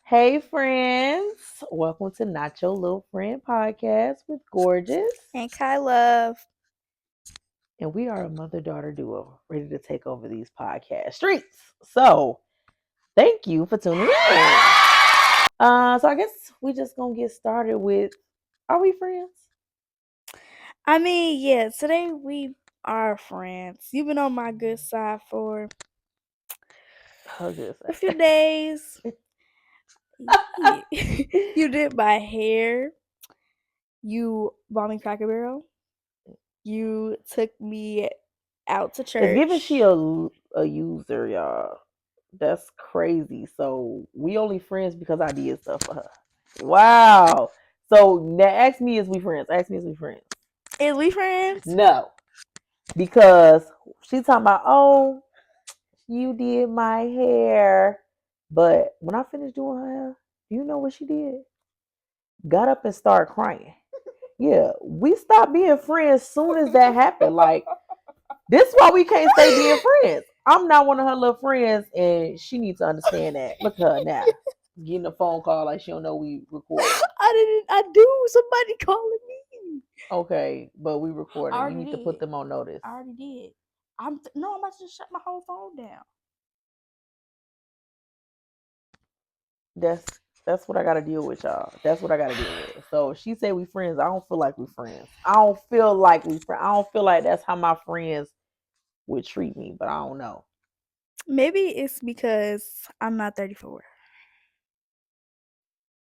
Hey, friends. Welcome to Not Your Little Friend podcast with Gorgeous. And Kai Love. And we are a mother daughter duo ready to take over these podcast streets. So, thank you for tuning in. So I guess we just gonna get started with, are we friends? Yeah, today we are friends. You've been on my good side for Oh, good. a few days. You did my hair. You bought me Cracker Barrel. You took me out to It's giving she church. a user, y'all. That's crazy. So we only friends because I did stuff for her. Wow. So now ask me, is we friends? Ask me, is we friends? Is we friends? No, because she talking about, oh, you did my hair, but when I finished doing her hair, you know what she did? Got up and started crying. Yeah, we stopped being friends soon as that happened. Like, this is why we can't stay being friends. I'm not one of her little friends, and she needs to understand that. Look at her now, getting a phone call like she don't know we recording. I do. Somebody calling me. Okay, but we I recording. You already need to did. put them on notice. I already did. I'm about to just shut my whole phone down. That's what I gotta deal with, y'all. That's what I gotta deal with. So she say we friends. I don't feel like we friends. I don't feel like we friends. I don't feel like that's how my friends would treat me, but I don't know. Maybe it's because I'm not 34.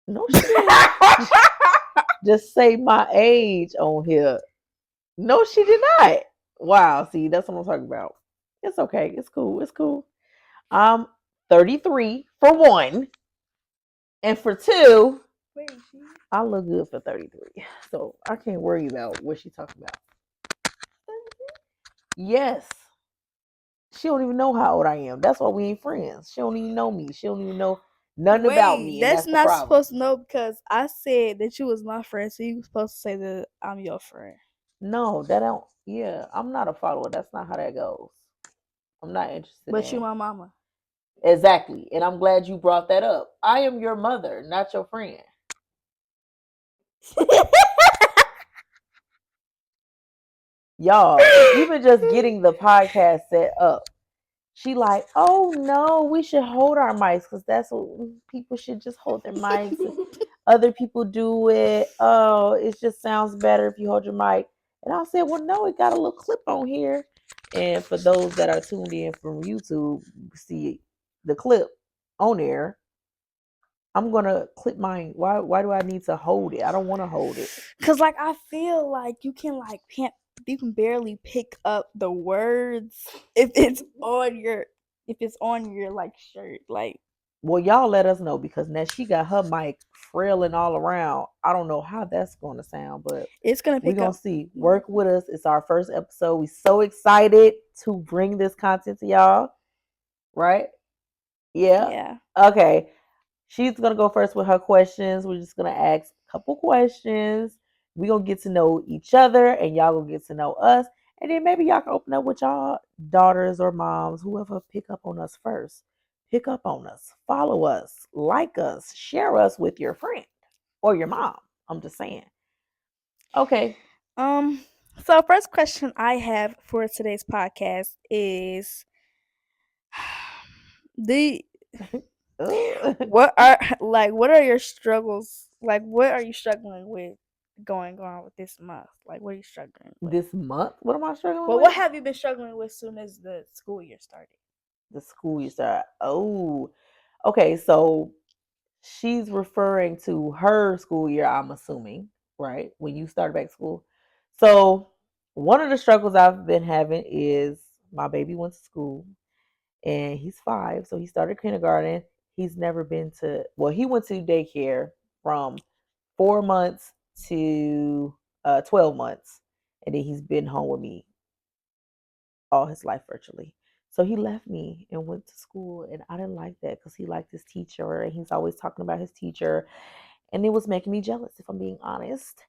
No, she didn't. Just say my age on here. No, she did not. Wow, see, that's what I'm talking about. It's okay. It's cool. It's cool. I'm 33 for one, and for two, Wait, I look good for 33. So I can't worry about what she talking about. Yes. She don't even know how old I am. That's why we ain't friends. She don't even know me. She don't even know nothing about Wait, me, and that's that's the not problem. supposed to know because I said that you was my friend, so you were supposed to say that I'm your friend. No, that don't. Yeah, I'm not a follower. That's not how that goes. I'm not interested But you in my mama. exactly. And I'm glad you brought that up. I am your mother, not your friend. Y'all, even just getting the podcast set up, she like, oh no, we should hold our mics because that's what people should just hold their mics. Other people do it. Oh, it just sounds better if you hold your mic. And I said, well, no, it got a little clip on here. And for those that are tuned in from YouTube, see the clip on there. I'm gonna clip mine. Why do I need to hold it? I don't want to hold it. Cause like I feel like you can barely pick up the words if it's on your like shirt. Like Well, y'all let us know because now she got her mic frailing all around. I don't know how that's gonna sound, but it's gonna we're pick gonna up. see. Work with us. It's our first episode. We so excited to bring this content to y'all. Right? Yeah. Yeah. Okay. She's gonna go first with her questions. We're just gonna ask a couple questions. We're gonna get to know each other and y'all gonna get to know us. And then maybe y'all can open up with y'all daughters or moms, whoever pick up on us first. Pick up on us, follow us, like us, share us with your friend or your mom. I'm just saying. Okay. Um. So first question I have for today's podcast is the what are your struggles? Like what are you struggling with going on with this month? Like what are you struggling with? This month? What am I struggling Well, with? what have you been struggling with soon as the school year started? The school you start. Oh, okay. So she's referring to her school year, I'm assuming, right? When you started back to school. So one of the struggles I've been having is my baby went to school and he's 5, so he started kindergarten. He's never been to, well, he went to daycare from 4 months to 12 months, and then he's been home with me all his life virtually. So he left me and went to school, and I didn't like that because he liked his teacher and he's always talking about his teacher, and it was making me jealous, if I'm being honest.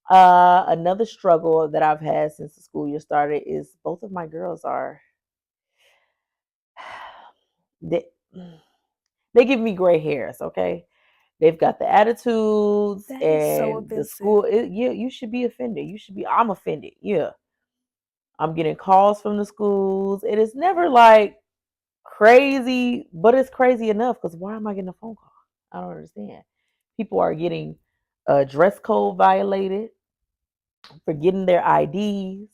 Another struggle that I've had since the school year started is both of my girls are they They give me gray hairs, okay? They've got the attitudes That is so and the offensive. school. Yeah, you should be offended. You should be. I'm offended. Yeah, I'm getting calls from the schools. It is never like crazy, but it's crazy enough because why am I getting a phone call? I don't understand. People are getting dress code violated, forgetting their IDs.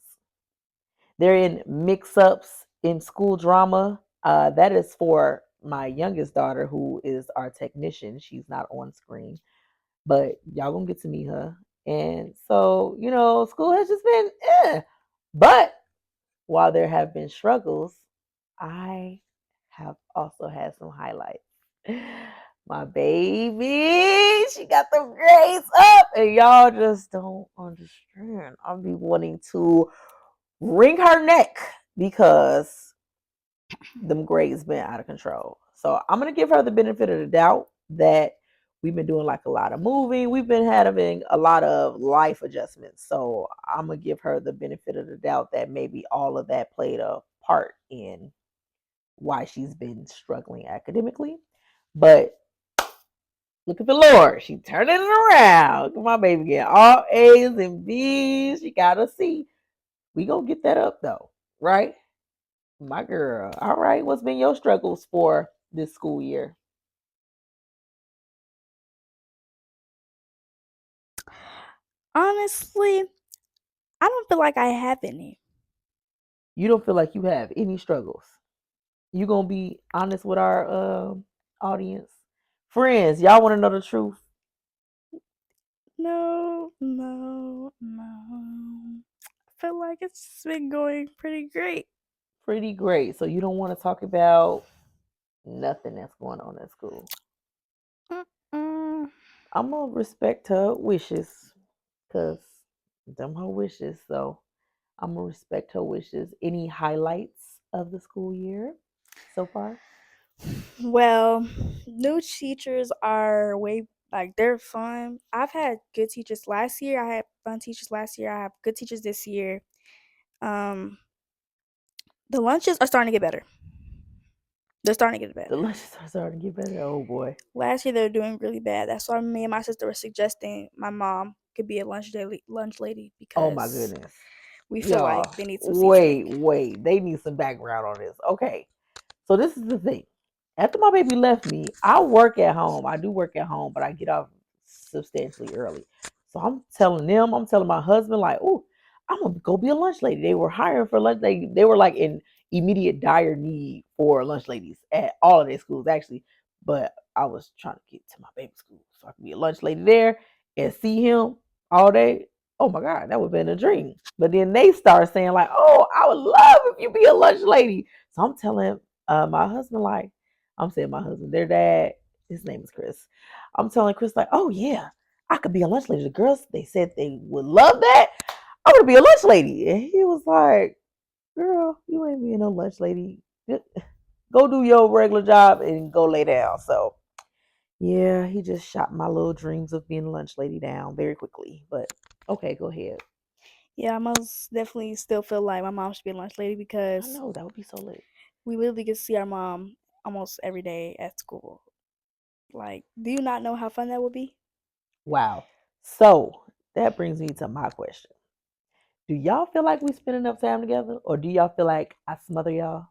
They're in mix ups in school drama. That is for my youngest daughter, who is our technician. She's not on screen, but y'all gonna get to meet her. And so, school has just been But while there have been struggles, I have also had some highlights. My baby, she got the grades up, and y'all just don't understand. I'll be wanting to wring her neck because them grades been out of control. So I'm gonna give her the benefit of the doubt that we've been doing like a lot of moving. We've been having a lot of life adjustments. So I'm gonna give her the benefit of the doubt that maybe all of that played a part in why she's been struggling academically. But look at the Lord. She turning it around. Come on, baby, get all A's and B's. She got a C. We gonna get that up though, right? My girl. All right. What's been your struggles for this school year? Honestly, I don't feel like I have any. You don't feel like you have any struggles. You gonna be honest with our audience, friends. Y'all want to know the truth? No, no, no. I feel like it's been going pretty great. Pretty great. So you don't want to talk about nothing that's going on at school. Mm-mm. I'm gonna respect her wishes, cause them her wishes. So I'm gonna respect her wishes. Any highlights of the school year so far? Well, new teachers are way like they're fun. I've had good teachers last year. I had fun teachers last year. I have good teachers this year. Um, the lunches are starting to get better. They're starting to get better. The lunches are starting to get better. Oh boy. Last year they were doing really bad. That's why me and my sister were suggesting my mom could be a lunch lady Oh my because goodness. we feel like Y'all, they need some seasoning. wait. They need some background on this. Okay. So this is the thing. After my baby left me, I work at home. I do work at home, but I get off substantially early. So I'm telling my husband, like, oh, I'm gonna go be a lunch lady. They were hiring for lunch. They were like in immediate dire need for lunch ladies at all of their schools, actually. But I was trying to get to my baby school so I could be a lunch lady there and see him all day. Oh my God, that would have been a dream. But then they start saying, like, oh, I would love if you be a lunch lady. So I'm telling my husband, like, I'm saying my husband, their dad, his name is Chris. I'm telling Chris, like, oh yeah, I could be a lunch lady. The girls, they said they would love that. I'm gonna be a lunch lady. And he was like, girl, you ain't being a lunch lady. Just go do your regular job and go lay down. So yeah, he just shot my little dreams of being a lunch lady down very quickly. But okay, go ahead. Yeah, I most definitely still feel like my mom should be a lunch lady I because know that would be so lit. we literally get to see our mom almost every day at school. Like, do you not know how fun that would be? Wow. So that brings me to my question. Do y'all feel like we spend enough time together, or do y'all feel like I smother y'all?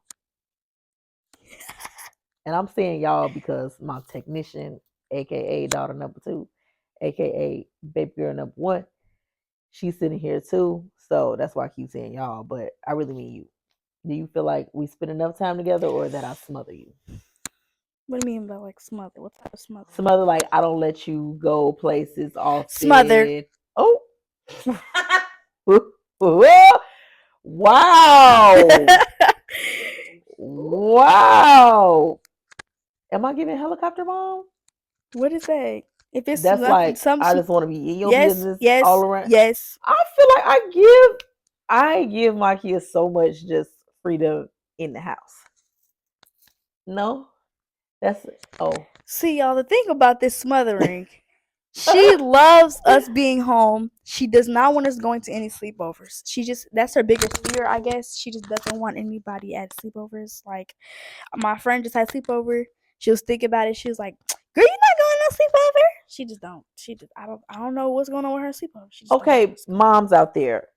And I'm saying y'all because my technician, aka daughter number two, aka baby girl number one, she's sitting here too. So that's why I keep saying y'all, but I really mean you. Do you feel like we spend enough time together, or that I smother you? What do you mean by like smother? What type of smother? Smother, like I don't let you go places Smother. often. Oh, wow, wow. Am I giving helicopter mom? What is that? If it's That's nothing, like I just want to be in your yes, business all yes, around. yes. I feel like I give my kids so much just freedom in the house. No, that's oh. See, y'all, the thing about this smothering, she loves us being home. She does not want us going to any sleepovers. That's her biggest fear, I guess. She just doesn't want anybody at sleepovers. Like, my friend just had sleepover. She was thinking about it. She was like, "Girl, you not going no sleepover." She just don't. She just I don't know what's going on with her sleepover. She just don't want to go Okay, to sleep. moms out there,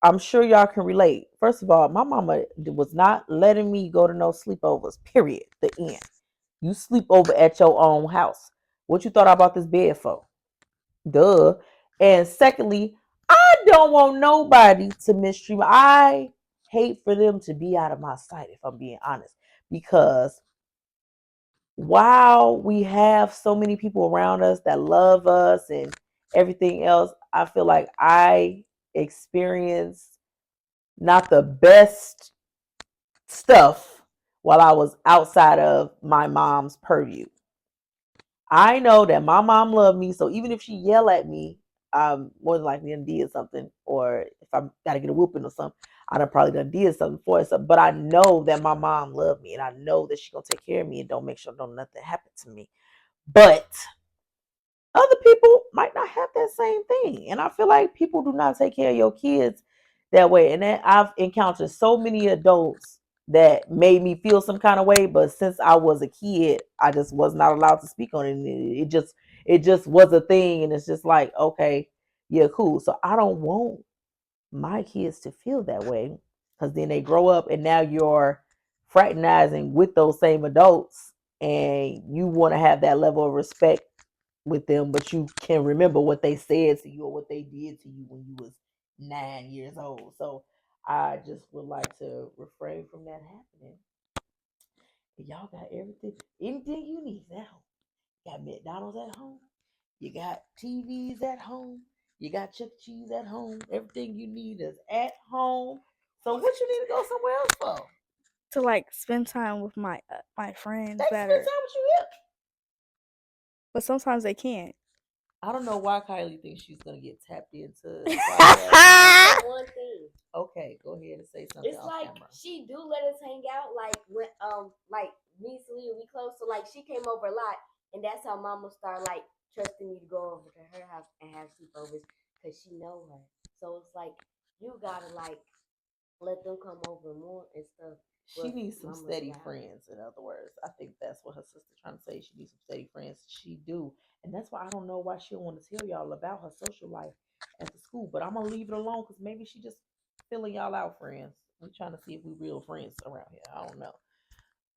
I'm sure y'all can relate. First of all, my mama was not letting me go to no sleepovers. Period. The end. You sleep over at your own house. What you thought about this bed for? Duh. And secondly, I don't want nobody to mistreat me. I hate for them to be out of my sight, if I'm being honest. Because while we have so many people around us that love us and everything else, I feel like I experience not the best stuff while I was outside of my mom's purview. I know that my mom loved me, so even if she yell at me, more than likely done did something, or if I gotta get a whooping or something, I done probably done did something for her. But I know that my mom loved me, and I know that she gonna take care of me and don't make sure don't nothing happen to me. But other people might not have that same thing. And I feel like people do not take care of your kids that way. And then I've encountered so many adults that made me feel some kind of way, but since I was a kid, I just was not allowed to speak on it. And it just was a thing. And it's just like, okay, yeah, cool. So I don't want my kids to feel that way because then they grow up and now you're fraternizing with those same adults and you want to have that level of respect with them, but you can remember what they said to you or what they did to you when you was 9 years old. So I just would like to refrain from that happening. Y'all got anything you need at home. You got McDonald's at home. You got TVs at home. You got Chuck E. Cheese at home. Everything you need is at home. So what you need to go somewhere else for? To like spend time with my They friends that spend are, time with you. but sometimes they can't. I don't know why Kylie thinks she's gonna get tapped into the podcast. One thing. Okay, go ahead and say something. It's like camera. She do let us hang out, like when like me and Celia we close, so like she came over a lot, and that's how Mama started like trusting me to go over to her house and have sleepovers because she know her. So it's like you gotta like let them come over more and stuff. She needs some steady friends, in other words. I think that's what her sister trying to say. She needs some steady friends. She do. And that's why I don't know why she don't want to tell y'all about her social life at the school. But I'm gonna leave it alone because maybe she just filling y'all out, friends. We trying to see if we real friends around here. I don't know.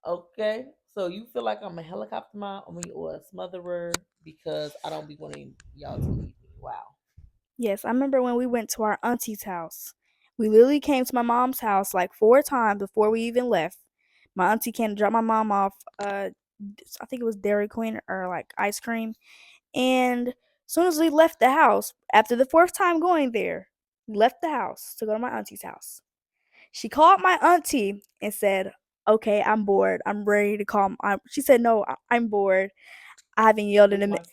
Okay. So you feel like I'm a helicopter mom or a smotherer because I don't be wanting y'all to leave me. Wow. Yes, I remember when we went to our auntie's house. We literally came to my mom's house like 4 times before we even left. My auntie came to drop my mom off. I think it was Dairy Queen or like ice cream. And as soon as we left the house, after the fourth time going there, we left the house to go to my auntie's house. She called my auntie and said, "Okay, I'm bored. I'm ready to call." She said, "No, I'm bored. I haven't yelled in a minute."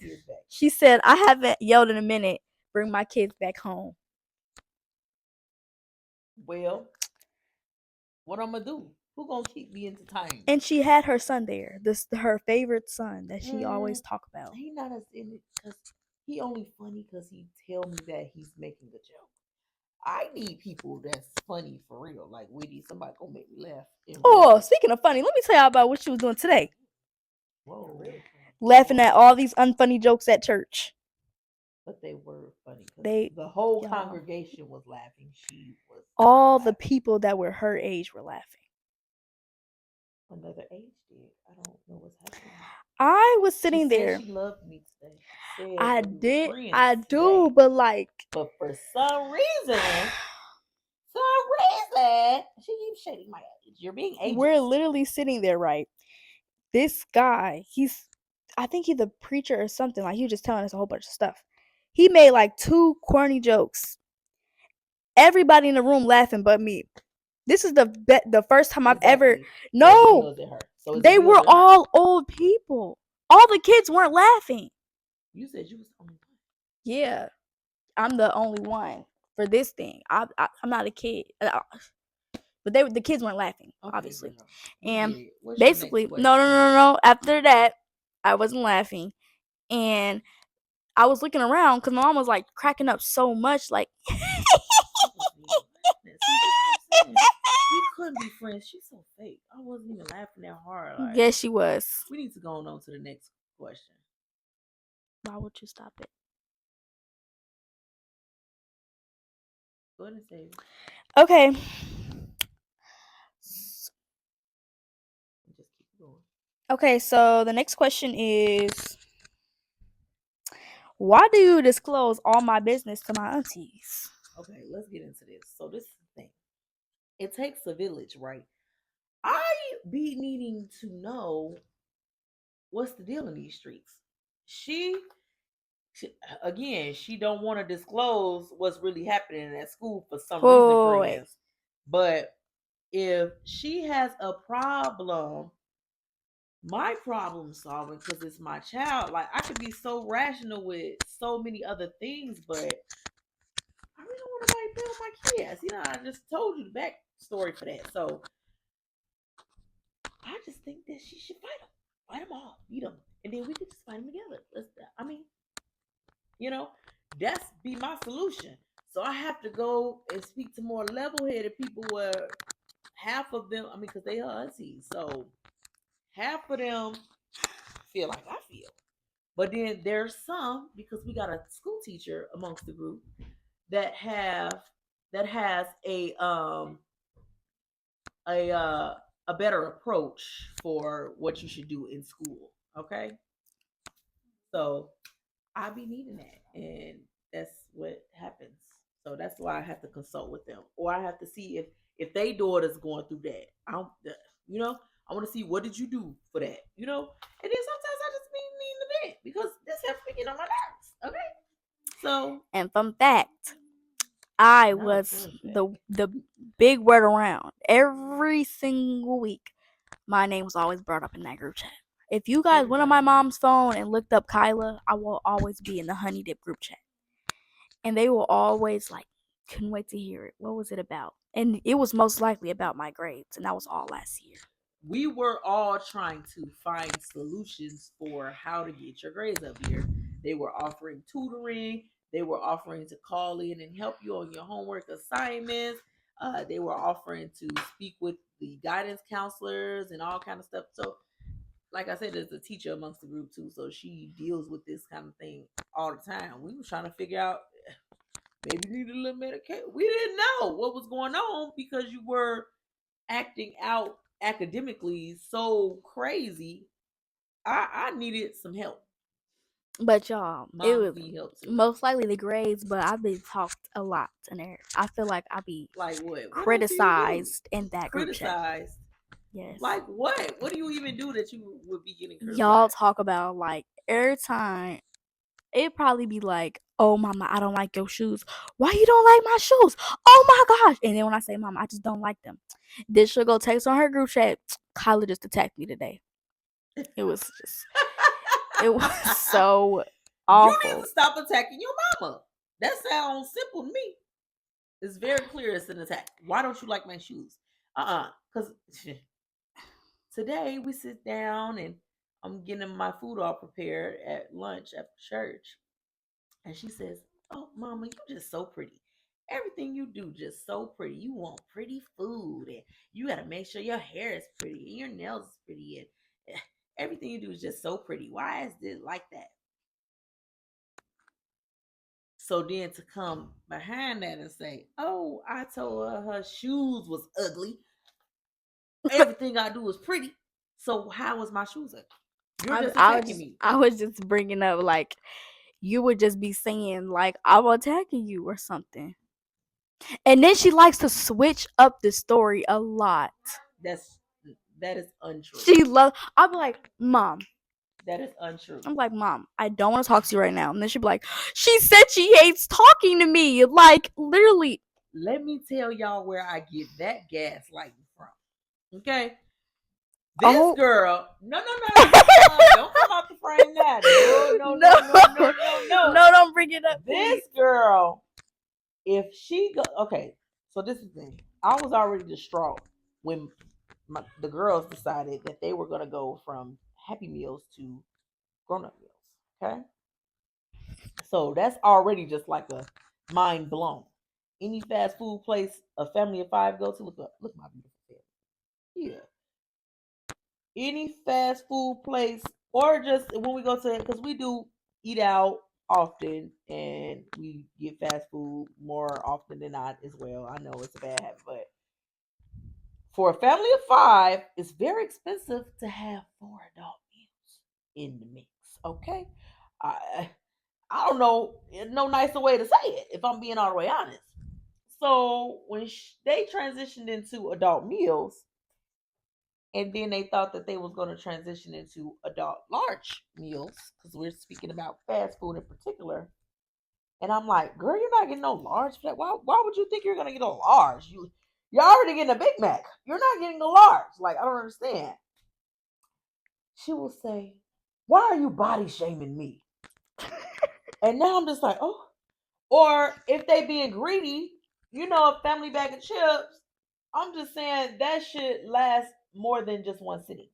She said, "I haven't yelled in a minute. Bring my kids back home." Well, what I'm gonna do? Who gonna keep me entertained? And she had her son there, this her favorite son that she always talk about. He not as in it because he only funny because he tell me that he's making a joke. I need people that's funny for real. Like we need somebody gonna make me laugh in real Oh, life. speaking of funny, let me tell y'all about what she was doing today. Whoa, Laughing at all these unfunny jokes at church. but they were funny because They, the whole y'all, congregation was laughing. She was all laughing. the people that were her age were laughing. Another age did. I don't know what's happening. I was sitting She there. said she loved me today. She said I that we were did. friends I today. do, but like, But for some reason, she keeps shading my age. You're being ageist. we're literally sitting there, right? This guy, I think he's a preacher or something. Like, he was just telling us a whole bunch of stuff. He made like 2 corny jokes. Everybody in the room laughing but me. This is the first time I've ever. No, So they were all old people. All the kids weren't laughing. You said you was the only one. Yeah, I'm the only one for this thing. I'm not a kid, but the kids weren't laughing, okay, obviously. And basically, no. After that, I wasn't laughing, and I was looking around because my mom was like cracking up so much, like. We couldn't be friends. She's so fake. I wasn't even laughing that hard. Like, Yes, she was. we need to go on to the next question. Why would you stop it? Go ahead and save it. Okay. Just keep going. Okay, so the next question is, why do you disclose all my business to my aunties? Okay, let's get into this. So this is the thing. It takes a village, right? I be needing to know what's the deal in these streets. She again, she don't want to disclose what's really happening at school for some reason, Wait. friends. But if she has a problem, my problem solving, because it's my child, like I could be so rational with so many other things, but I really don't want nobody play with my kids. I just told you the backstory for that. So I just think that she should fight them all, beat them, and then we could just fight them together. I mean, you know, that's be my solution. So I have to go and speak to more level-headed people where half of them, I mean, because they are aunties, so half of them feel like I feel. But then there's some, because we got a school teacher amongst the group that has a better approach for what you should do in school. Okay, so I be needing that, and that's what happens. So that's why I have to consult with them, or I have to see if they daughter's going through that. You know, I want to see what did you do for that, And then sometimes I just be needing the vent because this helps me get on my nerves. Okay, so And fun fact, I not a was fun the big word around every single week. My name was always brought up in that group chat. If you guys went on my mom's phone and looked up Kyla, I will always be in the Honey Dip group chat. And they will always like, couldn't wait to hear it. What was it about? And it was most likely about my grades, and that was all last year. We were all trying to find solutions for how to get your grades up here. They were offering tutoring. They were offering to call in and help you on your homework assignments. They were offering to speak with the guidance counselors and all kind of stuff. So, like I said, there's a teacher amongst the group too, so she deals with this kind of thing all the time. We were trying to figure out maybe you need a little medication. We didn't know what was going on because you were acting out academically so crazy. I needed some help. But y'all, it Moms was need help too. most likely the grades, but I've been talked a lot in there. I feel like I be Like what? What else do you criticized do? in that group chat. Criticized. Yes. Like what? What do you even do that you would be getting criticized? Y'all talk about like every time it'd probably be like, oh mama, I don't like your shoes. Why you don't like my shoes? Oh my gosh. And then when I say mama, I just don't like them. Then she'll go text on her group chat, Kyla just attacked me today. It was just it was so awful. You need to stop attacking your mama. That sounds simple to me. It's very clear it's an attack. Why don't you like my shoes? Because today we sit down and I'm getting my food all prepared at lunch after church. And she says, "Oh, mama, you just so pretty. Everything you do just so pretty. You want pretty food, and you got to make sure your hair is pretty and your nails is pretty, and everything you do is just so pretty. Why is it like that?" So then to come behind that and say, "Oh, I told her shoes was ugly. Everything I do is pretty. So how was my shoes ugly? You're just attacking me." I was just bringing up like you would just be saying like I'm attacking you or something. And then she likes to switch up the story a lot. That's that is untrue. She love. I'm like, mom. That is untrue. I'm like, mom, I don't want to talk to you right now. And then she'd be like, she said she hates talking to me. Like, literally. Let me tell y'all where I get that gaslighting from. Okay? This girl, no, don't come out the frame now. No. No, don't bring it up. This girl, if she go, okay, so this is the thing. I was already distraught when the girls decided that they were going to go from Happy Meals to grown up meals. Okay? So that's already just like a mind blown. Any fast food place a family of five go to, look my beautiful face. Yeah, any fast food place, or just when we go to, because we do eat out often and we get fast food more often than not as well. I know it's a bad habit, but for a family of five, it's very expensive to have four adult meals in the mix. Okay, I I don't know no nicer way to say it if I'm being all the way honest. So when they transitioned into adult meals, and then they thought that they was going to transition into adult large meals, because we're speaking about fast food in particular. And I'm like, girl, you're not getting no large. Why would you think you're going to get a large? You're already getting a Big Mac. You're not getting a large. Like, I don't understand. She will say, why are you body shaming me? And now I'm just like, oh. Or if they being greedy, a family bag of chips, I'm just saying that should last more than just one sitting.